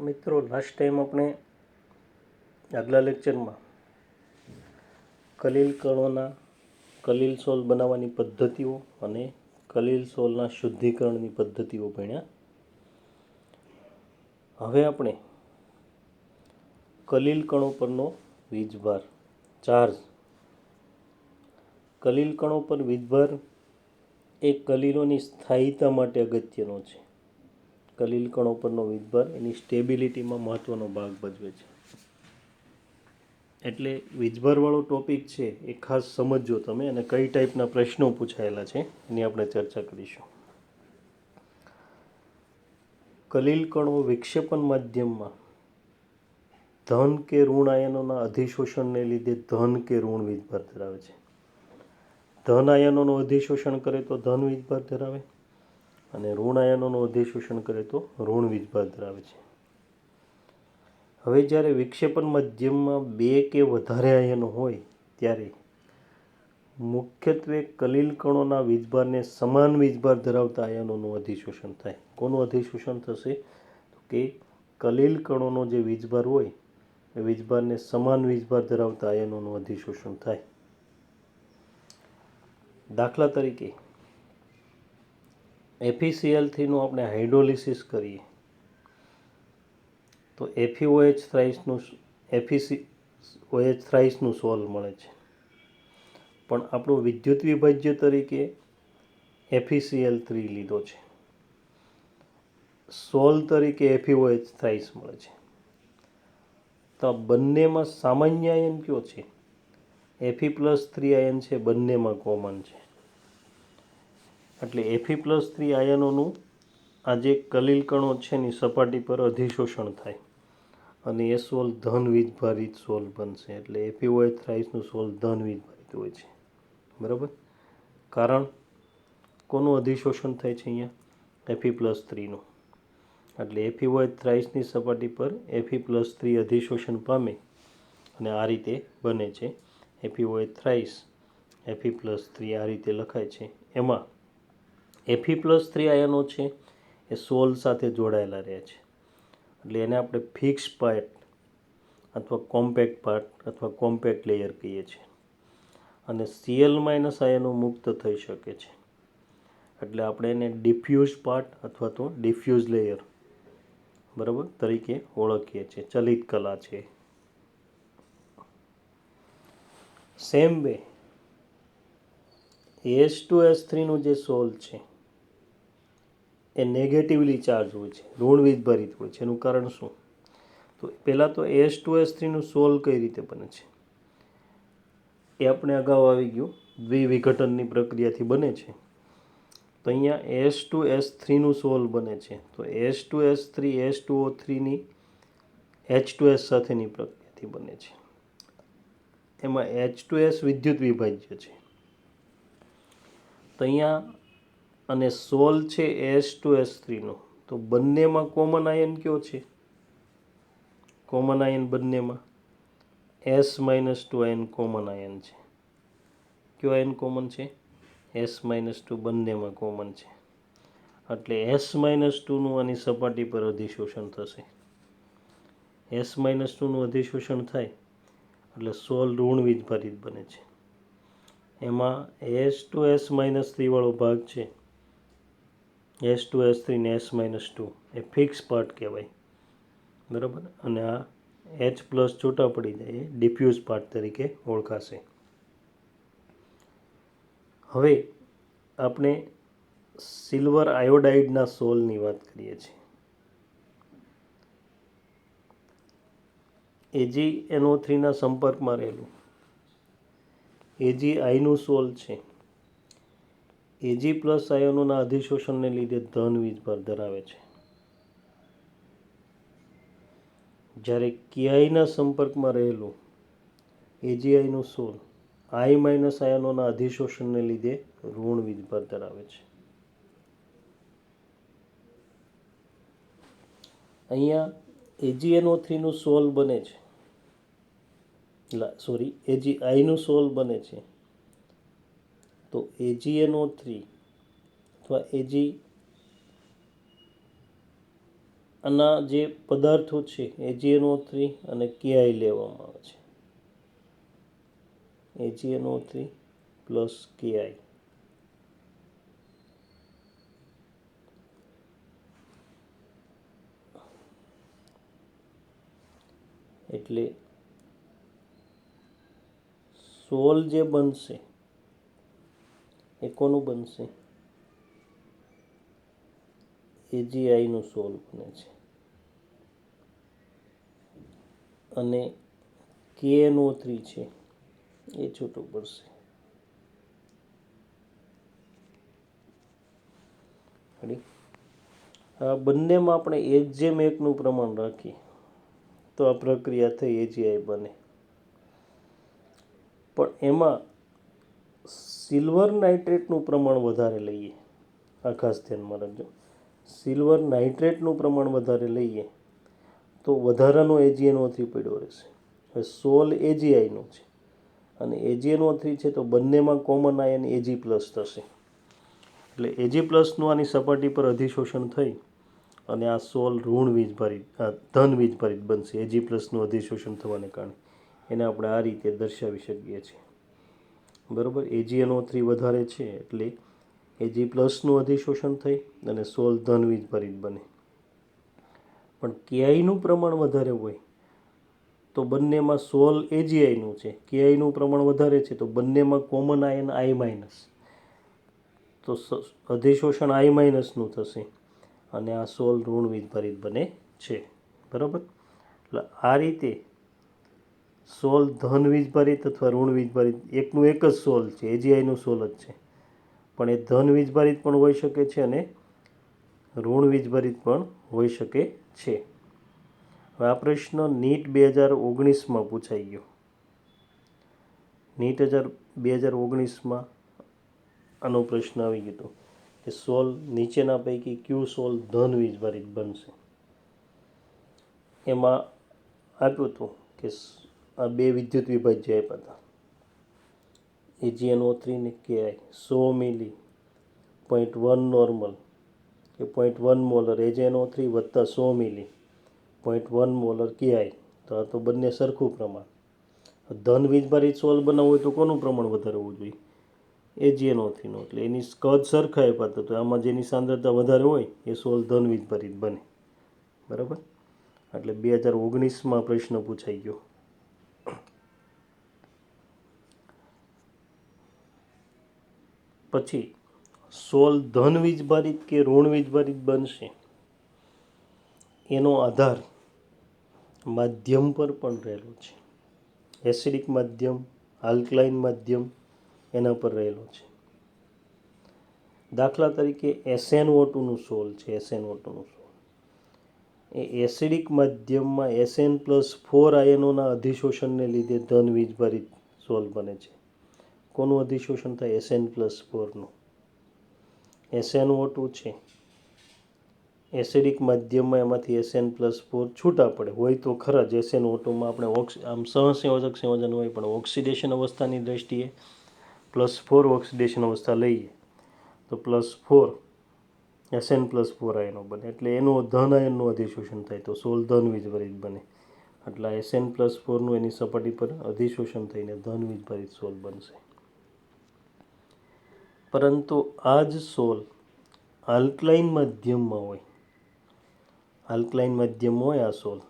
મિત્રો last time આપણે આગલા લેક્ચરમાં કલીલ કણોના કલીલ સોલ બનાવવાની પદ્ધતિઓ અને કલીલ સોલના શુદ્ધિકરણની પદ્ધતિઓ ભણ્યા. હવે આપણે કલીલ કણો પરનો વીજભાર ચાર્જ. કલીલ કણો પર વીજભાર એ કલીલોની સ્થાયીતા માટે અગત્યનો છે. કલીલ કણો પરનો વીજભાર એની સ્ટેબિલિટીમાં મહત્વનો ભાગ ભજવે છે. એટલે વીજભારવાળો ટોપિક છે એ ખાસ સમજજો તમે, અને કઈ ટાઈપના પ્રશ્નો પૂછાયેલા છે એની આપણે ચર્ચા કરીશું. કલીલ કણો વિક્ષેપણ માધ્યમમાં ધન કે ઋણ આયનોના અધિશોષણને લીધે ધન કે ઋણ વીજભાર ધરાવે છે. ધન આયનોનું અધિશોષણ કરે તો ધન વીજભાર ધરાવે, અને ઋણ આયનોનું અધિશોષણ કરે તો ઋણ વીજભાર ધરાવે છે. હવે જ્યારે વિક્ષેપણ માધ્યમમાં બે કે વધારે આયનો હોય ત્યારે મુખ્યત્વે કલીલ કણોના વીજભારને સમાન વીજભાર ધરાવતા આયનોનું અધિશોષણ થાય. કોનું અધિશોષણ થશે? તો કે કલીલ કણોનો જે વીજભાર હોય એ વીજભારને સમાન વીજભાર ધરાવતા આયનોનું અધિશોષણ થાય. દાખલા તરીકે FeCl3 નું આપણે હાઇડ્રોલિસિસ કરીએ તો FeOH થ્રાઇસનું સોલ મળે છે. પણ આપણું વિદ્યુત વિભાજ્ય તરીકે FeCl3 લીધો છે. સોલ તરીકે FeOH થ્રાઇસ મળે છે. તો આ બંનેમાં સામાન્ય આયન કયો છે? Fe+3 આયન છે, બંનેમાં કોમન છે. એટલે Fe+3 આયનોનું આ જે કલીલ કણો છે એની સપાટી પર અધિશોષણ થાય અને એ સોલ ધન વીજભારિત સોલ બનશે. એટલે FeOH થ્રાઇસનું સોલ ધન વીજભારિત હોય છે. બરાબર? કારણ કોનું અધિશોષણ થાય છે અહીંયા? Fe+3નું. એટલે FeOH થ્રાઇસની સપાટી પર Fe+3 અધિશોષણ પામે અને આ રીતે બને છે FeOH થ્રાઇસ. Fe+3 આ રીતે લખાય છે. એમાં Fe+3 આયનો છે એ સોલ સાથે જોડાયેલા રહે છે. એટલે એને આપણે ફિક્સ પાર્ટ અથવા કોમ્પેક્ટ પાર્ટ અથવા કોમ્પેક્ટ લેયર કહીએ છીએ. અને Cl- આયનો મુક્ત થઈ શકે છે. એટલે આપણે એને ડિફ્યુઝ પાર્ટ અથવા તો ડિફ્યુઝ લેયર બરાબર તરીકે ઓળખીએ છીએ. ચલિત કલા છે. સેમ વે H2S3નું જે સોલ છે એ નેગેટિવલી ચાર્જ હોય છે, ઋણ વીજભારિત હોય છે. એનું કારણ શું? તો પહેલાં તો H2S3નું સોલ કઈ રીતે બને છે એ આપણે અગાઉ આવી ગયું. દ્વિવિઘટનની પ્રક્રિયાથી બને છે. તો અહીંયા H2S3નું સોલ બને છે. તો H2S3 H2O3ની H2S સાથેની પ્રક્રિયાથી બને છે. એમાં H2S વિદ્યુત વિભાજ્ય છે. તો અહીંયા અને સોલ છે H2S3નો. તો બંનેમાં કોમન આયન કયો છે? કોમન આયન બંનેમાં S-2 આયન કોમન આયન છે. કયો આયન કોમન છે? S-2 બંનેમાં કોમન છે. એટલે S-2નું આની સપાટી પર અધિશોષણ થશે. S-2નું અધિશોષણ થાય એટલે સોલ ઋણ વીજભારિત બને છે. એમાં H2S-3 વાળો ભાગ છે, H2S3 ને S-2 એ ફિક્સ પાર્ટ કહેવાય. બરાબર? અને આ H+ છૂટા પડી જાય એ ડિફ્યુઝ પાર્ટ તરીકે ઓળખાશે. હવે આપણે સિલ્વર આયોડાઇડના સોલની વાત કરીએ છીએ. AgNO3ના સંપર્કમાં રહેલું Agi નું સોલ છે. Ag+ આયનોના અધિશોષણને લીધે ધન વીજભાર ધરાવે છે. જ્યારે Ki ના સંપર્કમાં રહેલું Agi નું સોલ I- આયનોના અધિશોષણને લીધે ઋણ વીજભાર ધરાવે છે. અહીંયા AgNO3નું સોલ બને છે, Agi નું સોલ બને છે. તો AgNO3 અથવા આના જે પદાર્થો છે AgNO3 અને Ki લેવામાં આવે છે. AgNO3 plus Ki. એટલે સોલ જે બનશે એ કોનું બનશે? AgI નું સોલ બને છે. અને KNO3 છે એ છૂટું પડશે. આ બંનેમાં આપણે 1:1 પ્રમાણ રાખીએ તો આ પ્રક્રિયા થઈ AgI બને. પણ એમાં સિલ્વર નાઇટ્રેટનું પ્રમાણ વધારે લઈએ. આ ખાસ ધ્યાનમાં રાખજો. સિલ્વર નાઇટ્રેટનું પ્રમાણ વધારે લઈએ તો વધારાનો AgNO3 પડ્યો રહેશે. હવે સોલ AgIનો છે અને AgNO3 છે તો બંનેમાં કોમન આયન Ag+ થશે. એટલે Ag+ નું આની સપાટી પર અધિશોષણ થઈ અને આ સોલ ધન વીજભારિત બનશે. Ag+ નું અધિશોષણ થવાને કારણે એને આપણે આ રીતે દર્શાવી શકીએ છીએ. બરાબર. AgNO3 વધારે છે એટલે Ag+ નું અધિશોષણ થઈ અને સોલ ધન વીજભારિત બને. પણ Ki નું પ્રમાણ વધારે હોય તો બંનેમાં સોલ AgI નું છે, Ki નું પ્રમાણ વધારે છે તો બંનેમાં કોમન આયન I-, તો અધિશોષણ I- નું થશે અને આ સોલ ઋણ વીજભારિત બને છે. બરાબર. એટલે આ રીતે સોલ ધન વીજભારિત અથવા ઋણ વીજભારિત એકનું એક જ સોલ છે, AgI નું સોલ જ છે, પણ એ ધન વીજભારિત પણ હોઈ શકે છે અને ઋણ વીજભારિત પણ હોઈ શકે છે. હવે આ પ્રશ્ન NEET 2019માં પૂછાઈ ગયો. NEET 2019માં આનો પ્રશ્ન આવી ગયો હતો કે સોલ નીચેના પૈકી કયું સોલ ધન વીજભારિત બનશે. એમાં આપ્યું હતું કે આ બે વિદ્યુત વિભાજ્ય આપ્યા હતા AgNO3 ને Ki 100 મિલી 0.1 નોર્મલ કે 0.1 મોલર AgNO3 વત્તા 100 મિલી 0.1 મોલર Ki. તો આ તો બંને સરખું પ્રમાણ. ધન વીજભારિત સોલ બનાવવું હોય તો કોનું પ્રમાણ વધારે હોવું જોઈએ? AgNO3 નું. એટલે એની કદ સરખા આપ્યા હતા તો આમાં જેની સાંદ્રતા વધારે હોય એ સોલ ધન વીજભારિત બને. બરાબર. એટલે 2019માં પ્રશ્ન પૂછાઈ ગયો. પછી સોલ ધન વીજભારિત કે ઋણ વીજભારિત બનશે એનો આધાર માધ્યમ પર પણ રહેલો છે. એસિડિક માધ્યમ, આલ્કલાઇન માધ્યમ એના પર રહેલો છે. દાખલા તરીકે SnO2 નું સોલ છે. SnO2 નું સોલ એ એસિડિક માધ્યમમાં Sn+4 આયનોના અધિશોષણને લીધે ધન વીજભારિત સોલ બને છે. કોનું અધિશોષણ થાય? Sn+4 નું. SnO2 છે એસિડિક માધ્યમમાં એમાંથી Sn+4 છૂટા પડે હોય તો ખરા જ. SnO2માં આપણે આમ સહસંયોજક સંયોજન હોય પણ ઓક્સિડેશન અવસ્થાની દ્રષ્ટિએ +4 ઓક્સિડેશન અવસ્થા લઈએ તો +4 Sn+4 આયનો બને. એટલે એનું ધન આયનનું અધિશોષણ થાય તો સોલ ધન વીજભારિત બને. એટલે Sn+4 નું એની સપાટી પર અધિશોષણ થઈને ધન વીજભારિત સોલ બનશે. પરંતુ આ જ સોલ આલ્કલાઇન માધ્યમમાં હોય, આલ્કલાઇન માધ્યમ હોય આ સોલ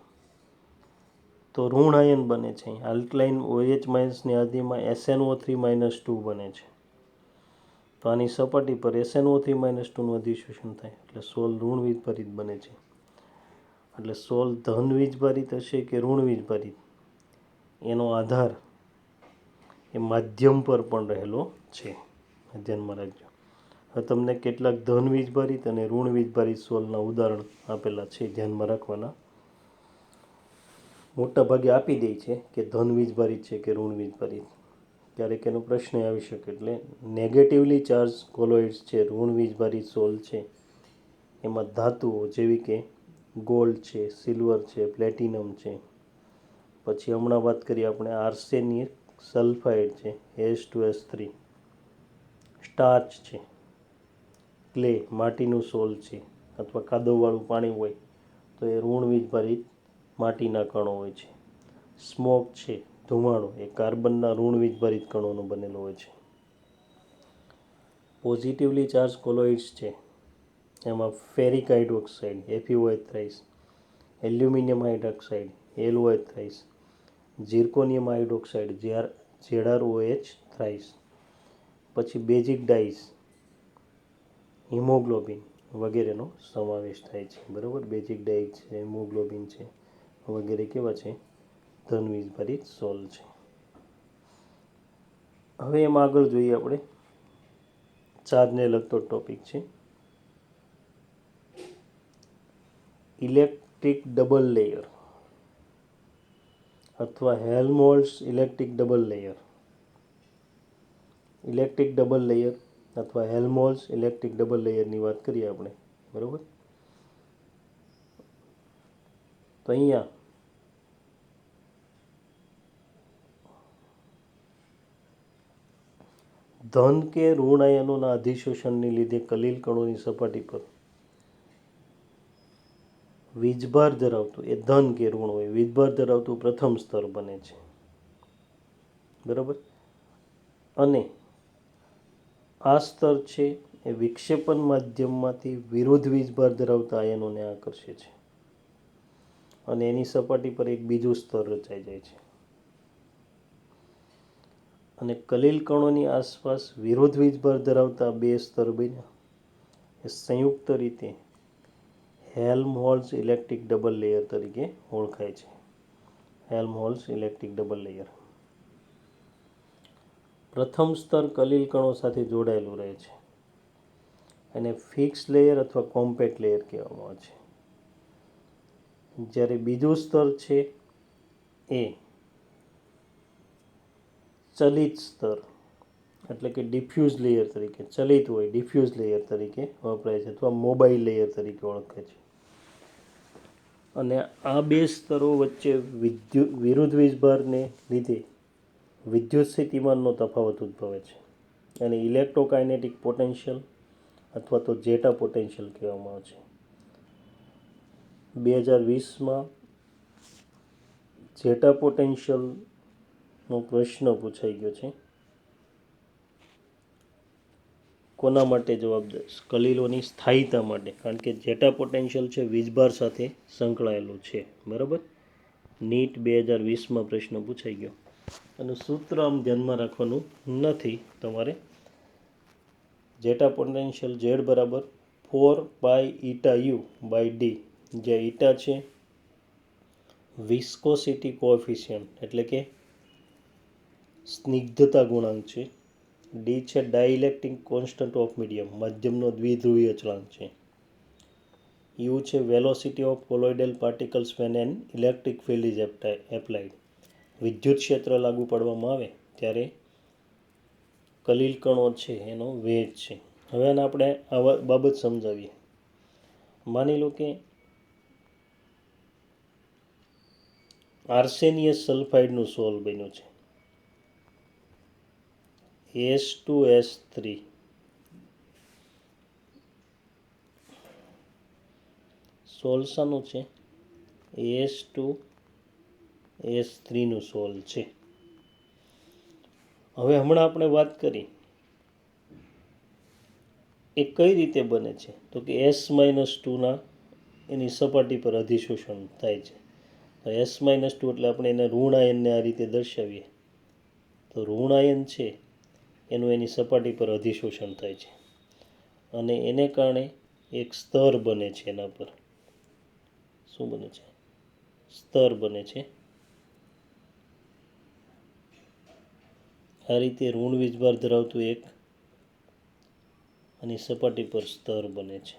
તો ઋણ આયન બને છે. આલ્કલાઇન OH- ની હાજરીમાં SnO3 - 2 બને છે. તો આની સપાટી પર SnO3 - 2 નું અધિશોષણ થાય એટલે સોલ ઋણ વીજભારિત બને છે. એટલે સોલ ધન વીજભારિત હશે કે ઋણ વીજભારિત એનો આધાર એ માધ્યમ પર પણ રહેલો છે. ધ્યાનમાં રાખજો. હવે તમને કેટલાક ધન વીજભારિત અને ઋણ વીજભારિત સોલના ઉદાહરણ આપેલા છે, ધ્યાનમાં રાખવાના. મોટા ભાગે આપી દે છે કે ધન વીજભારિત છે કે ઋણ વીજભારિત. ક્યારેક એનો પ્રશ્ન આવી શકે. એટલે નેગેટિવલી ચાર્જ કોલોઇડ્સ છે, ઋણ વીજભારિત સોલ છે, એમાં ધાતુઓ જેવી કે ગોલ્ડ છે, સિલ્વર છે, પ્લેટિનમ છે, પછી હમણાં વાત કરીએ આપણે આર્સેનિક સલ્ફાઇડ છે, H2S3, સ્ટાર્ચ છે, ક્લે માટીનું સોલ છે અથવા કાદવવાળું પાણી હોય તો એ ઋણ વીજભારિત માટીના કણો હોય છે. સ્મોક છે, ધુમાડો, એ કાર્બનના ઋણ વીજભારિત કણોનો બનેલો હોય છે. પોઝિટિવલી ચાર્જ કોલોઇડ્સ છે, એમાં ferric hydroxide FeOH thrice, aluminium hydroxide LOH thrice, zirconium hydroxide ZrOH thrice, પછી બેઝિક ડાઇસ, હિમોગ્લોબિન વગેરેનો સમાવેશ થાય છે. બરાબર, બેઝિક ડાઇ છે, હિમોગ્લોબિન છે વગેરે કેવા છે? ધન વીજભારિત સોલ છે. હવે એમાં આગળ જોઈએ આપણે, ચાર્જને લગતો ટોપિક છે. ઇલેક્ટ્રિક ડબલ લેયર અથવા Helmholtz electric double layer. Electric double layer અથવા હેલ્મહોલ્ટ્ઝ ઇલેક્ટ્રિક ડબલ લેયરની વાત કરીએ આપણે. બરાબર, તો અહીંયા ધન કે ઋણ આયનોના અધિશોષણને લીધે કલીલ કણોની સપાટી પર વીજભાર ધરાવતું, એ ધન કે ઋણ હોય, વીજભાર ધરાવતું પ્રથમ સ્તર બને છે. બરાબર, અને આ સ્તર છે એ વિક્ષેપણ માધ્યમમાંથી વિરુદ્ધ વીજભાર ધરાવતા આયનોને આકર્ષે છે અને એની સપાટી પર એક બીજું સ્તર રચાઈ જાય છે. અને કલીલ કણોની આસપાસ વિરુદ્ધ વીજભાર ધરાવતા બે સ્તર બન્યા એ સંયુક્ત રીતે હેલ્મહોલ્ટ્ઝ ઇલેક્ટ્રિક ડબલ લેયર તરીકે ઓળખાય છે. Helmholtz electric double layer. પ્રથમ સ્તર કલીલ કણો સાથે જોડાયેલું રહે છે. એને ફિક્સ લેયર અથવા કોમ્પેક્ટ લેયર કહેવામાં આવે છે. જ્યારે બીજું સ્તર છે એ ચલિત સ્તર, એટલે કે ડિફ્યુઝ લેયર તરીકે, ચલિત હોય ડિફ્યુઝ લેયર તરીકે વપરાય છે અથવા મોબાઈલ લેયર તરીકે ઓળખાય છે. અને આ બે સ્તરો વચ્ચે વિરુદ્ધ વીજભારને લીધે વિદ્યુત સ્થિતિમાનનો તફાવત ઉદ્ભવે છે. અને ઇલેક્ટ્રોકાઇનેટિક પોટેન્શિયલ અથવા તો જેટા પોટેન્શિયલ કહેવામાં આવે છે. 2020માં જેટા પોટેન્શિયલનો પ્રશ્ન પૂછાઈ ગયો છે. કોના માટે જવાબદાર? કલીલોની સ્થાયીતા માટે, કારણ કે જેટા પોટેન્શિયલ છે વીજભાર સાથે સંકળાયેલું છે. બરાબર, નીટ 2020માં પ્રશ્ન પૂછાઈ ગયો. અને સૂત્ર આમ ધ્યાનમાં રાખવાનું નથી તમારે. જેટા પોટેન્શિયલ Z બરાબર 4π∗u/d, જે ઈટા છે વિસ્કોસિટી કોએફિશિયન્ટ એટલે કે સ્નિગ્ધતા ગુણાંક છે. ડી છે ડાઇલેક્ટ્રિક કોન્સ્ટન્ટ ઓફ મીડિયમ, માધ્યમનો દ્વિધ્રુવીય અચળાંક છે. યુ છે velocity of colloidal particles when an electric field is applied, વિદ્યુત ક્ષેત્ર લાગુ પાડવામાં આવે ત્યારે કલીલ કણો છે એનો વેગ છે. હવે આને આપણે આ બાબત સમજાવીએ. માની લો કે આર્સેનિયસ સલ્ફાઇડનું સોલ બન્યું છે, S2S3. સોલ શાનું છે? S2S3નું સોલ છે. હવે હમણાં આપણે વાત કરી એ કઈ રીતે બને છે, તો કે S-2ના એની સપાટી પર અધિશોષણ થાય છે. S-2 એટલે આપણે એને ઋણ આયનને આ રીતે દર્શાવીએ તો ઋણ આયન છે એનું એની સપાટી પર અધિશોષણ થાય છે અને એને કારણે એક સ્તર બને છે. એના પર શું બને છે? સ્તર બને છે. આ રીતે ઋણ વીજભાર ધરાવતું એક અને સપાટી પર સ્તર બને છે.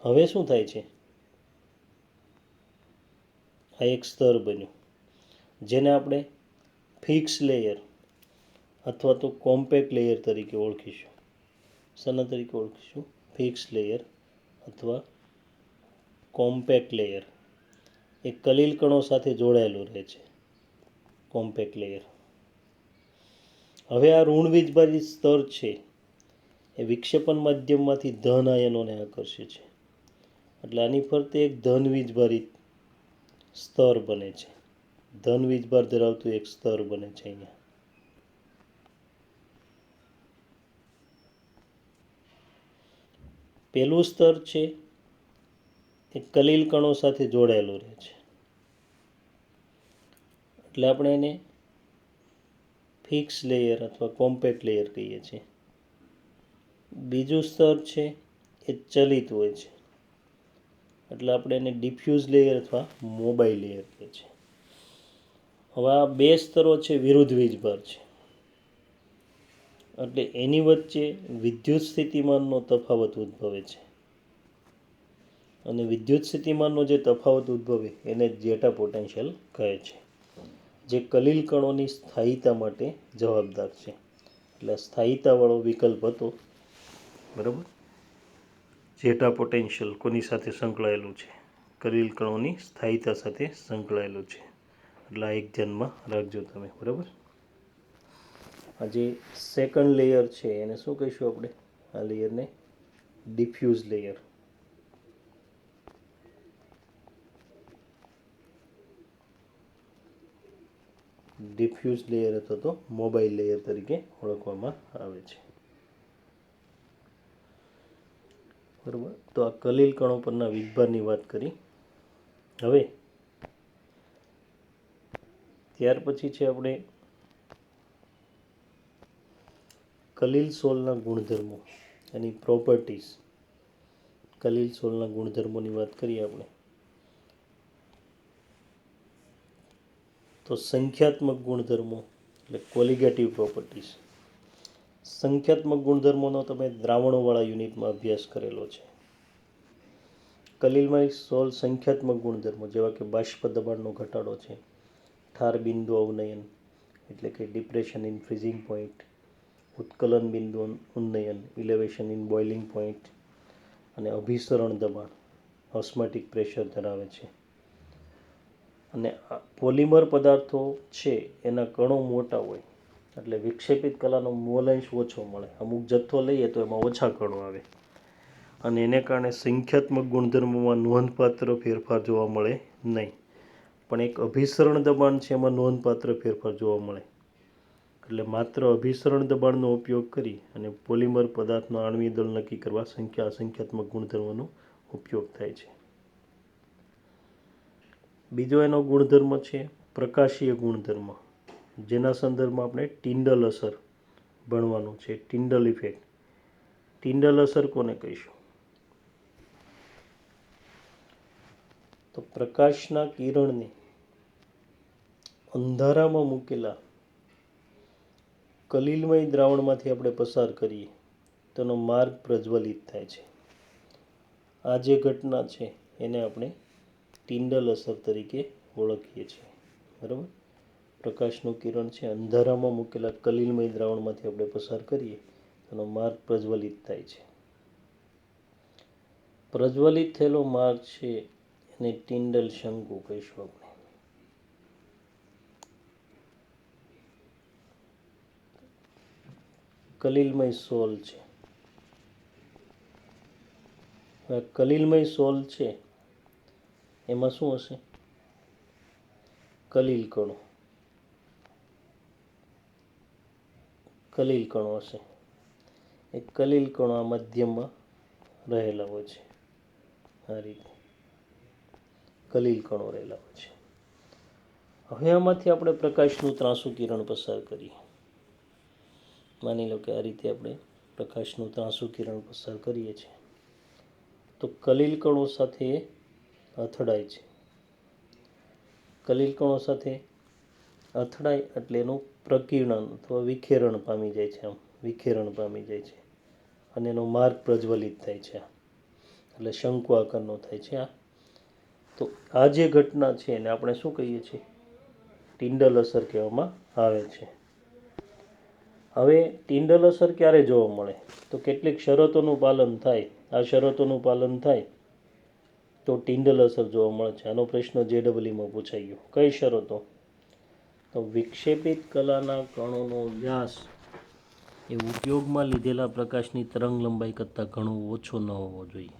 હવે શું થાય છે? આ એક સ્તર બન્યું જેને આપણે ફિક્સ લેયર અથવા તો કોમ્પેક્ટ લેયર તરીકે ઓળખીશું. શાના તરીકે ઓળખીશું? ફિક્સ લેયર અથવા કોમ્પેક્ટ લેયર. એ કલીલ કણો સાથે જોડાયેલું રહે છે, કોમ્પેક્ટ લેયર. હવે આ ઋણ વીજભારિત સ્તર છે એ વિક્ષેપણ માધ્યમમાંથી ધન આયનોને આકર્ષે છે. એટલે આની ફરતે એક ધન વીજભારિત સ્તર બને છે. ધન વીજભાર ધરાવતું એક સ્તર બને છે અહીંયા. પહેલું સ્તર છે એ કલીલ કણો સાથે જોડાયેલું રહે છે. એટલે આપણે એને ફિક્સ લેયર અથવા કોમ્પેક્ટ લેયર કહીએ છીએ. બીજું સ્તર છે એ ચલિત હોય છે. એટલે આપણે એને ડિફ્યુઝ લેયર અથવા મોબાઈલ લેયર કહીએ છીએ. હવે આ બે સ્તરો છે વિરુદ્ધ વીજભાર છે. એટલે એની વચ્ચે વિદ્યુત સ્થિતિમાનનો તફાવત ઉદ્ભવે છે. અને વિદ્યુત સ્થિતિમાનનો જે તફાવત ઉદ્ભવે એને જેટા પોટેન્શિયલ કહે છે, જે કલીલ કણોની સ્થાયીતા માટે જવાબદાર છે. એટલે સ્થાયીતાવાળો વિકલ્પ હતો, બરાબર. જેટા પોટેન્શિયલ કોની સાથે સંકળાયેલું છે? કલીલ કણોની સ્થાયીતા સાથે સંકળાયેલું છે. એટલે આ એક ધ્યાનમાં રાખજો તમે, બરાબર. આ જે સેકન્ડ લેયર છે એને શું કહીશું આપણે? આ લેયરને ડિફ્યુઝ લેયર. ડિફ્યુઝ લેયર અથવા તો મોબાઈલ લેયર તરીકે ઓળખવામાં આવે છે, બરાબર. તો આ કલીલ કણો પરના વીજભારની વાત કરી. હવે ત્યાર પછી છે આપણે કલીલ સોલના ગુણધર્મો, એની પ્રોપર્ટીઝ. કલીલ સોલના ગુણધર્મોની વાત કરીએ આપણે તો સંખ્યાત્મક ગુણધર્મો એટલે કોલિગેટિવ પ્રોપર્ટીઝ. સંખ્યાત્મક ગુણધર્મોનો તમે દ્રાવણોવાળા યુનિટમાં અભ્યાસ કરેલો છે. કલીલમાં સોલ સંખ્યાત્મક ગુણધર્મો જેવા કે બાષ્પ દબાણનો ઘટાડો છે, ઠાર બિંદુ અવનયન એટલે કે ડિપ્રેશન ઇન ફ્રીઝિંગ પોઈન્ટ, ઉત્કલન બિંદુ ઉન્નયન ઇલેવેશન ઇન બોઇલિંગ પોઈન્ટ, અને અભિસરણ દબાણ ઓસ્મેટિક પ્રેશર ધરાવે છે. અને પોલિમર પદાર્થો છે એના કણો મોટા હોય એટલે વિક્ષેપિત કલાનો મોલંશ ઓછો મળે. અમુક જથ્થો લઈએ તો એમાં ઓછા કણો આવે, અને એને કારણે સંખ્યાત્મક ગુણધર્મોમાં નોંધપાત્ર ફેરફાર જોવા મળે નહીં. પણ એક અભિસરણ દબાણ છે એમાં નોંધપાત્ર ફેરફાર જોવા મળે. એટલે માત્ર અભિસરણ દબાણનો ઉપયોગ કરી અને પોલિમર પદાર્થનો આણ્વીય દળ નક્કી કરવા અસંખ્યાત્મક ગુણધર્મોનો ઉપયોગ થાય છે. બીજો એનો ગુણધર્મ છે પ્રકાશીય ગુણધર્મ, જેના સંદર્ભમાં આપણે ટિન્ડલ અસર ભણવાનું છે. ટિન્ડલ ઇફેક્ટ. ટિન્ડલ અસર કોને કહીશું? તો પ્રકાશના કિરણને અંધારામાં મૂકેલા કલીલમય દ્રાવણમાંથી આપણે પસાર કરીએ તેનો માર્ગ પ્રજ્વલિત થાય છે. આ જે ઘટના છે એને આપણે ટિન્ડલ અસર તરીકે ઓળખીએ છીએ, બરાબર. પ્રકાશનું કિરણ છે અંધારામાં મૂકેલા કલીલમય દ્રાવણમાંથી આપણે પસાર કરીએ તેનો માર્ગ પ્રજ્વલિત થાય છે. પ્રજ્વલિત થયેલો માર્ગ છે એને ટિન્ડલ શંકુ કહીશું આપણે. કલીલમય સોલ છે. કલીલમય સોલ છે એમાં શું હશે? કલીલ કણો. કલીલ કણો હશે. એ કલીલ કણો આ મધ્યમાં રહેલા હોય છે. આ રીતે કલીલ કણો રહેલા હોય છે. હવે આમાંથી આપણે પ્રકાશનું ત્રાંસું કિરણ પસાર કરીએ. માની લો કે આ રીતે આપણે પ્રકાશનું ત્રાંસું કિરણ પસાર કરીએ છીએ તો કલીલ કણો સાથે અથડાય છે. કલીલ કણો સાથે અથડાય એટલે એનું પ્રકીર્ણન અથવા વિખેરણ પામી જાય છે. આમ વિખેરણ પામી જાય છે અને એનો માર્ગ પ્રજ્વલિત થાય છે. એટલે શંકુ આકારનો થાય છે. તો આ જે ઘટના છે એને આપણે શું કહીએ છીએ? ટિન્ડલ અસર કહેવામાં આવે છે. હવે ટિન્ડલ અસર ક્યારે જોવા મળે? તો કેટલીક શરતોનું પાલન થાય. આ શરતોનું પાલન થાય તો ટિન્ડલ અસર જોવા મળે છે. આનો પ્રશ્ન JEEમાં પૂછાઈ ગયો. કઈ શરતો? તો વિક્ષેપિત કલાના કણોનો વ્યાસ એ ઉપયોગમાં લીધેલા પ્રકાશની તરંગ લંબાઈ કરતાં ઘણો ઓછો ન હોવો જોઈએ.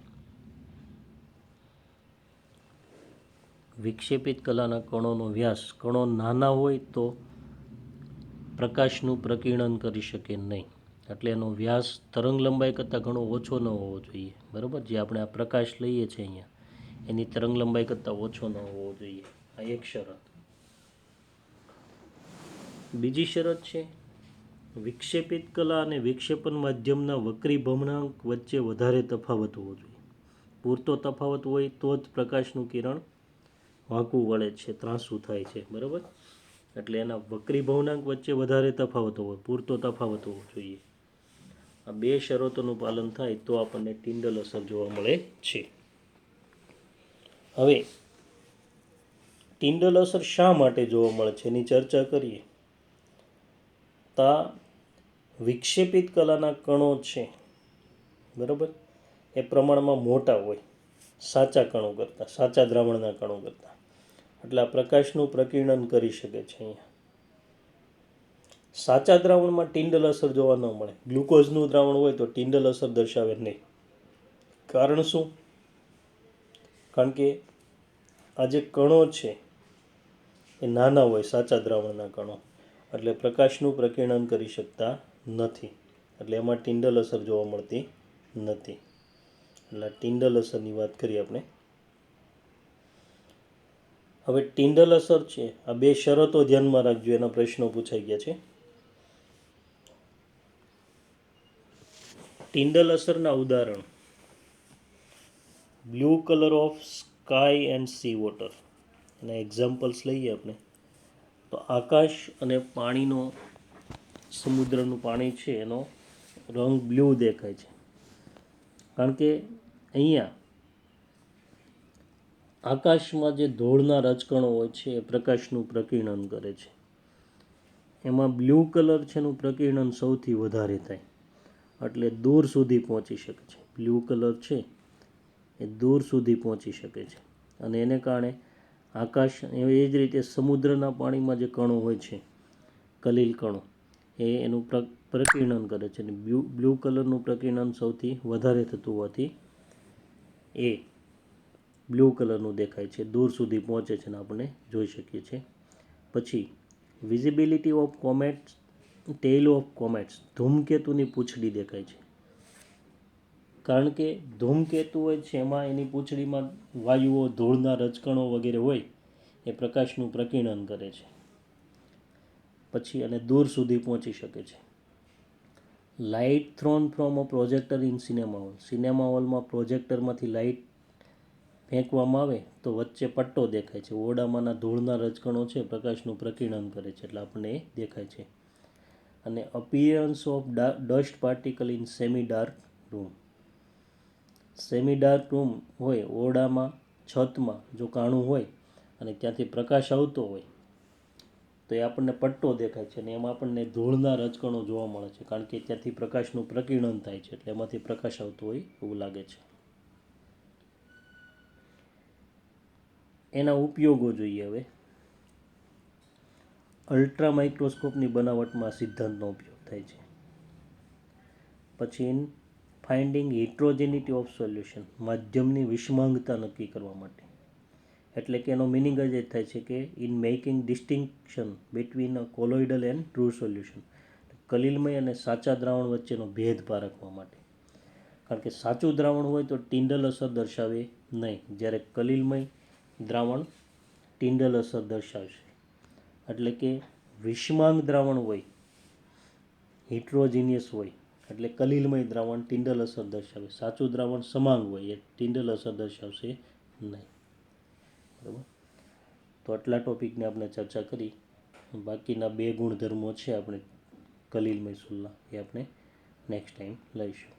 વિક્ષેપિત કલાના કણોનો વ્યાસ કણો નાના હોય તો પ્રકાશનું પ્રકીર્ણન કરી શકે નહીં. એટલે એનો વ્યાસ તરંગ લંબાઈ કરતાં ઘણો ઓછો ન હોવો જોઈએ. બરાબર, જે આપણે આ પ્રકાશ લઈએ છીએ અહીંયા એની તરંગ લંબાઈ કરતાં ઓછો ન હોવો જોઈએ. આ એક શરત. બીજી શરત છે, વિક્ષેપિત કલા અને વિક્ષેપણ માધ્યમના વક્રી ભ્રમણાંક વચ્ચે વધારે તફાવત હોવો જોઈએ. પૂરતો તફાવત હોય તો જ પ્રકાશનું કિરણ વાંકું વળે છે, ત્રાંસું થાય છે. બરાબર, એટલે એના વક્રી ભ્રમણાંક વચ્ચે વધારે તફાવત હોવો, પૂરતો તફાવત હોવો જોઈએ. આ બે શરતોનું પાલન થાય તો આપણને ટિન્ડલ અસર જોવા મળે છે. હવે ટિન્ડલ અસર શા માટે જોવા મળે છે એની ચર્ચા કરીએ. તા વિક્ષેપિત કલાના કણો છે, બરાબર, એ પ્રમાણમાં મોટા હોય સાચા કણો કરતાં, સાચા દ્રાવણના કણો કરતાં. એટલે આ પ્રકાશનું પ્રકીર્ણન કરી શકે છે. અહીંયા સાચા દ્રાવણમાં ટિન્ડલ અસર જોવા ન મળે. ગ્લુકોઝનું દ્રાવણ હોય તો ટિન્ડલ અસર દર્શાવે નહીં. કારણ શું? કારણ કે આ જે કણો છે એ નાના હોય, સાચા દ્રાવણના કણો, એટલે પ્રકાશનું પ્રકીર્ણન કરી શકતા નથી. એટલે એમાં ટિન્ડલ અસર જોવા મળતી નથી. એટલે ટિન્ડલ અસરની વાત કરીએ આપણે. હવે ટિન્ડલ અસર છે, આ બે શરતો ધ્યાનમાં રાખજો, એના પ્રશ્નો પૂછાઈ ગયા છે. ટિન્ડલ અસરના ઉદાહરણ: blue colour of sky and C water. એના એક્ઝામ્પલ્સ લઈએ આપણે તો આકાશ અને પાણીનો, સમુદ્રનું પાણી છે એનો રંગ બ્લુ દેખાય છે. કારણ કે અહીંયા આકાશમાં જે ધૂળના રજકણો હોય છે એ પ્રકાશનું પ્રકીર્ણન કરે છે. એમાં બ્લુ કલર છે એનું પ્રકીર્ણન સૌથી વધારે થાય, એટલે દૂર સુધી પહોંચી શકે છે. બ્લુ કલર છે એ દૂર સુધી પહોંચી શકે છે. અને એને કારણે આકાશ, એ જ રીતે સમુદ્રના પાણીમાં જે કણો હોય છે, કલીલ કણો, એ એનું પ્રકીર્ણન કરે છે. અને બ્લુ કલરનું પ્રકીર્ણન સૌથી વધારે થતું હોવાથી એ બ્લુ કલરનું દેખાય છે, દૂર સુધી પહોંચે છે અને આપણે જોઈ શકીએ છીએ. પછી વિઝિબિલિટી ઓફ કોમેટ્સ, ટેલ ઓફ કોમેટ્સ, ધૂમકેતુની પૂંછડી દેખાય છે. કારણ કે ધૂમકેતુ હોય છે એમાં એની પૂંછડીમાં વાયુઓ, ધૂળના રજકણો વગેરે હોય એ પ્રકાશનું પ્રકીર્ણન કરે છે. પછી અને દૂર સુધી પહોંચી શકે છે. Light thrown from a projector in cinema hall. Cinema હોલમાં પ્રોજેક્ટરમાંથી લાઇટ ફેંકવામાં આવે તો વચ્ચે પટ્ટો દેખાય છે. ઓરડામાંના ધૂળના રજકણો છે પ્રકાશનું પ્રકીર્ણન કરે છે, એટલે આપણને એ દેખાય છે. અને appearance of dust particle in semi dark room. Semi dark room હોય, ઓરડામાં છતમાં જો કાણું હોય અને ત્યાંથી પ્રકાશ આવતો હોય તો એ આપણને પટ્ટો દેખાય છે. અને એમાં આપણને ધૂળના રજકણો જોવા મળે છે, કારણ કે ત્યાંથી પ્રકાશનું પ્રકીર્ણન થાય છે, એટલે એમાંથી પ્રકાશ આવતો હોય એવું લાગે છે. એના ઉપયોગો જોઈએ. હવે અલ્ટ્રા માઇક્રોસ્કોપની બનાવટમાં સિદ્ધાંતનો ઉપયોગ થાય છે. પછી ફાઇન્ડિંગ હિટ્રોજેનિટી ઓફ સોલ્યુશન, માધ્યમની વિષમાંગતા નક્કી કરવા માટે. એટલે કે એનો મિનિંગ જ એ થાય છે કે in making distinction between a colloidal and true solution, કલીલમય અને સાચા દ્રાવણ વચ્ચેનો ભેદ પારખવા માટે. કારણ કે સાચું દ્રાવણ હોય તો ટિન્ડલ અસર દર્શાવે નહીં, જ્યારે કલીલમય દ્રાવણ ટિન્ડલ અસર દર્શાવશે. એટલે કે વિષમાંગ દ્રાવણ હોય, હિટ્રોજીનિયસ હોય, એટલે કલીલમય દ્રાવણ ટિન્ડલ અસર દર્શાવે. સાચું દ્રાવણ સમાંગ હોય, એ ટિન્ડલ અસર દર્શાવશે નહીં. બરાબર, તો આટલા ટોપિકને આપણે ચર્ચા કરી. બાકીના બે ગુણધર્મો છે આપણે કલીલમય સોલના, એ આપણે નેક્સ્ટ ટાઈમ લઈશું.